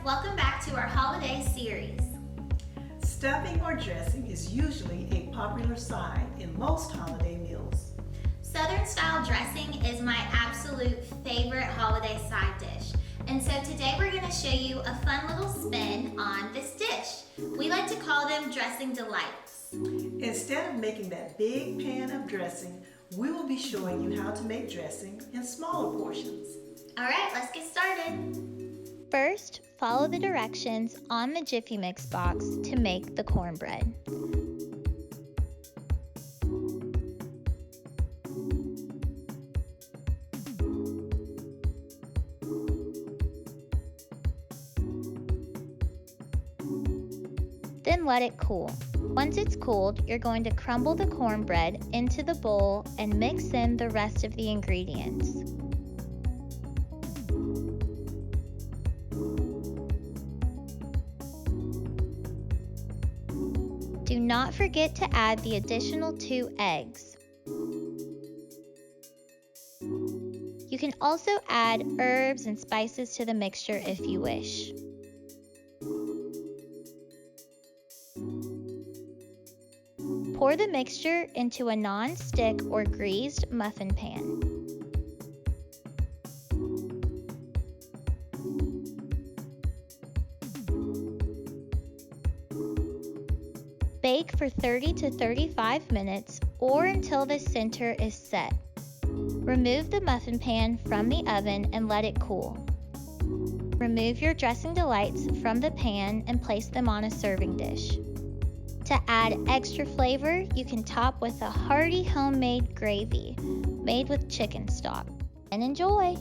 welcome back to our holiday series. Stuffing or dressing is usually a popular side in most holiday meals. Southern style dressing is my absolute favorite holiday side dish. And so today we're going to show you a fun little spin on this dish. We like to call them dressing delights. Instead of making that big pan of dressing, we will be showing you how to make dressing in smaller portions. All right, let's get started. First, follow the directions on the Jiffy Mix box to make the cornbread. Then let it cool. Once it's cooled, you're going to crumble the cornbread into the bowl and mix in the rest of the ingredients. Do not forget to add the additional 2 eggs. You can also add herbs and spices to the mixture if you wish. Pour the mixture into a non-stick or greased muffin pan. Bake for 30 to 35 minutes or until the center is set. Remove the muffin pan from the oven and let it cool. Remove your dressing delights from the pan and place them on a serving dish. To add extra flavor, you can top with a hearty homemade gravy made with chicken stock. And enjoy!